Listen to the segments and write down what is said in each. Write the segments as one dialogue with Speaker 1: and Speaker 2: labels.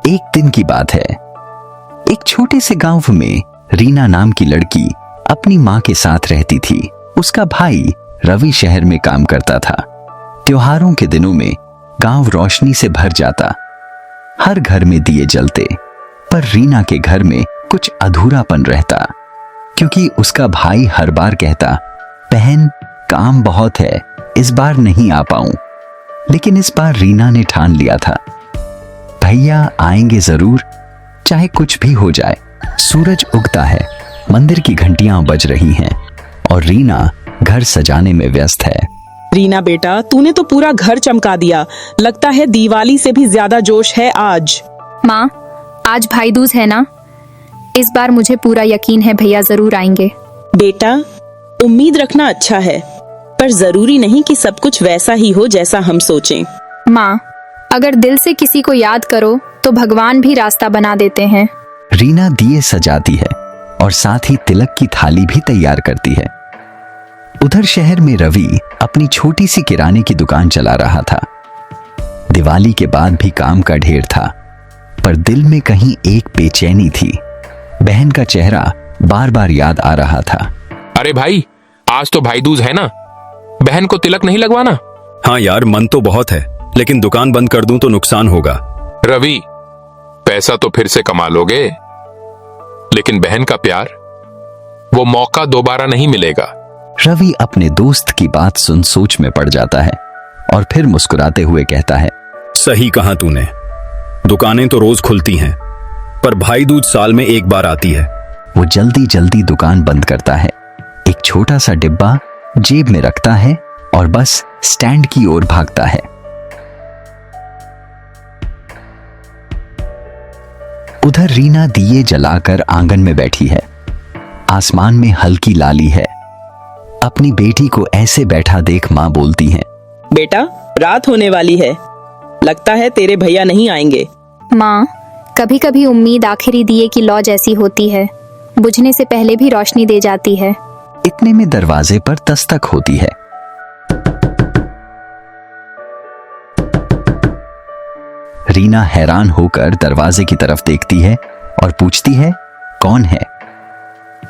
Speaker 1: एक दिन की बात है। एक छोटे से गांव में रीना नाम की लड़की अपनी मां के साथ रहती थी। उसका भाई रवि शहर में काम करता था। त्योहारों के दिनों में गांव रोशनी से भर जाता, हर घर में दिए जलते। पर रीना के घर में कुछ अधूरापन रहता, क्योंकि उसका भाई हर बार कहता, बहन काम बहुत है, इस बार नहीं आ पाऊं। लेकिन इस बार रीना ने ठान लिया था, भैया आएंगे जरूर, चाहे कुछ भी हो जाए। सूरज उगता है, मंदिर की घंटियां बज रही हैं और रीना घर सजाने में व्यस्त है।
Speaker 2: रीना बेटा, तूने तो पूरा घर चमका दिया। लगता है दिवाली से भी ज्यादा जोश है आज।
Speaker 3: माँ, आज भाई दूज है ना, इस बार मुझे पूरा यकीन है भैया जरूर आएंगे।
Speaker 2: बेटा, उम्मीद रखना अच्छा है, पर जरूरी नहीं कि सब कुछ वैसा ही हो जैसा हम सोचें।
Speaker 3: माँ, अगर दिल से किसी को याद करो तो भगवान भी रास्ता बना देते हैं।
Speaker 1: रीना दिए सजाती है और साथ ही तिलक की थाली भी तैयार करती है। उधर शहर में रवि अपनी छोटी सी किराने की दुकान चला रहा था। दिवाली के बाद भी काम का ढेर था, पर दिल में कहीं एक बेचैनी थी। बहन का चेहरा बार बार याद आ रहा था।
Speaker 4: अरे भाई, आज तो भाई दूज है ना, बहन को तिलक नहीं लगवाना?
Speaker 5: हाँ यार, मन तो बहुत है, लेकिन दुकान बंद कर दूं तो नुकसान होगा।
Speaker 4: रवि, पैसा तो फिर से कमा लोगे, लेकिन बहन का प्यार, वो मौका दोबारा नहीं मिलेगा।
Speaker 1: रवि अपने दोस्त की बात सुन सोच में पड़ जाता है और फिर मुस्कुराते हुए कहता है,
Speaker 5: सही कहा तूने, दुकानें तो रोज खुलती हैं, पर भाई दूज साल में एक बार आती है।
Speaker 1: वो जल्दी जल्दी दुकान बंद करता है, एक छोटा सा डिब्बा जेब में रखता है और बस स्टैंड की ओर भागता है। उधर रीना दिए जलाकर आंगन में बैठी है। आसमान में हल्की लाली है। अपनी बेटी को ऐसे बैठा देख मां बोलती है,
Speaker 2: बेटा, रात होने वाली है, लगता है तेरे भैया नहीं आएंगे।
Speaker 3: माँ, कभी कभी उम्मीद आखिरी दिए की लौ जैसी होती है, बुझने से पहले भी रोशनी दे जाती है।
Speaker 1: इतने में दरवाजे पर दस्तक होती है। रीना हैरान होकर दरवाजे की तरफ देखती है और पूछती है, कौन है?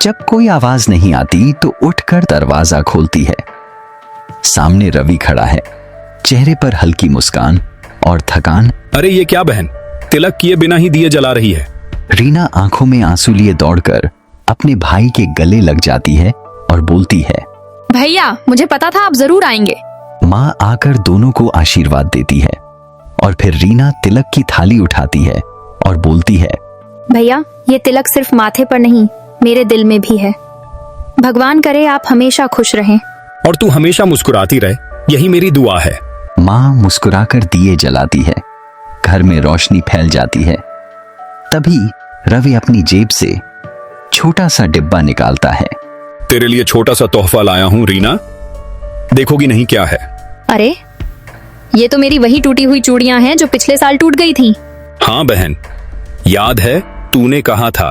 Speaker 1: जब कोई आवाज नहीं आती तो उठकर दरवाजा खोलती है। सामने रवि खड़ा है, चेहरे पर हल्की मुस्कान और थकान।
Speaker 5: अरे ये क्या बहन, तिलक किए बिना ही दिए जला रही है।
Speaker 1: रीना आंखों में आंसू लिए दौड़कर अपने भाई के गले लग जाती है और बोलती है,
Speaker 3: भैया मुझे पता था आप जरूर आएंगे।
Speaker 1: मां आकर दोनों को आशीर्वाद देती है और फिर रीना तिलक की थाली उठाती है और बोलती है,
Speaker 3: भैया ये तिलक सिर्फ माथे पर नहीं, मेरे दिल में भी है। भगवान करे आप हमेशा खुश रहें।
Speaker 5: और तू हमेशा मुस्कुराती रहे, यही मेरी दुआ है।
Speaker 1: मां मुस्कुराकर दिए जलाती है, घर में रोशनी फैल जाती है। तभी रवि अपनी जेब से छोटा सा डिब्बा निकालता है।
Speaker 5: तेरे लिए छोटा सा तोहफा लाया हूं रीना, देखोगी नहीं क्या है?
Speaker 3: अरे ये तो मेरी वही टूटी हुई चूड़ियां हैं जो पिछले साल टूट गई थी।
Speaker 5: हाँ बहन, याद है तूने कहा था,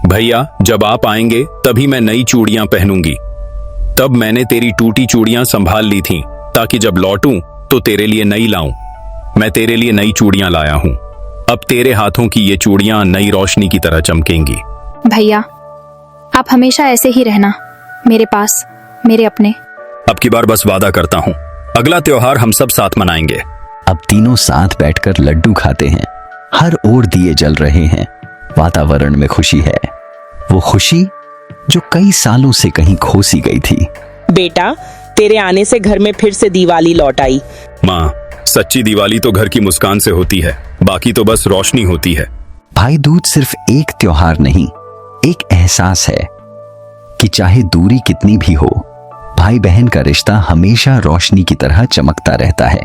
Speaker 5: भैया जब आप आएंगे तभी मैं नई चूड़ियां पहनूंगी। तब मैंने तेरी टूटी चूड़ियां संभाल ली थीं, ताकि जब लौटूं तो तेरे लिए नई लाऊं। मैं तेरे लिए नई चूड़ियां लाया हूं। अब तेरे हाथों की ये चूड़ियां नई रोशनी की तरह चमकेंगी।
Speaker 3: भैया आप हमेशा ऐसे ही रहना मेरे पास, मेरे अपने।
Speaker 5: अब की बार बस वादा करता हूं, अगला त्योहार हम सब साथ मनाएंगे।
Speaker 1: अब तीनों साथ बैठकर लड्डू खाते हैं, हर ओर दिए जल रहे हैं। वातावरण में खुशी है, वो खुशी जो कई सालों से कहीं खो सी गई थी।
Speaker 2: बेटा, तेरे आने से घर में फिर से दिवाली लौट आई।
Speaker 5: माँ, सच्ची दिवाली तो घर की मुस्कान से होती है, बाकी तो बस रोशनी होती है।
Speaker 1: भाई दूज सिर्फ एक त्योहार नहीं, एक एहसास है कि चाहे दूरी कितनी भी हो, भाई बहन का रिश्ता हमेशा रोशनी की तरह चमकता रहता है।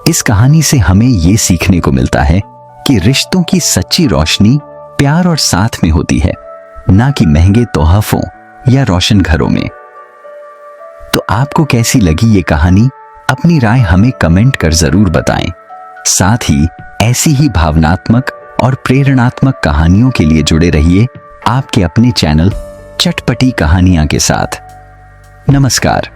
Speaker 1: इस कहानी से हमें ये सीखने को मिलता है कि रिश्तों की सच्ची रोशनी प्यार और साथ में होती है, ना कि महंगे तोहफों या रोशन घरों में। तो आपको कैसी लगी ये कहानी? अपनी राय हमें कमेंट कर जरूर बताएं। साथ ही ऐसी ही भावनात्मक और प्रेरणात्मक कहानियों के लिए जुड़े रहिए आपके अपने चैनल चटपटी कहानियां के साथ। नमस्कार।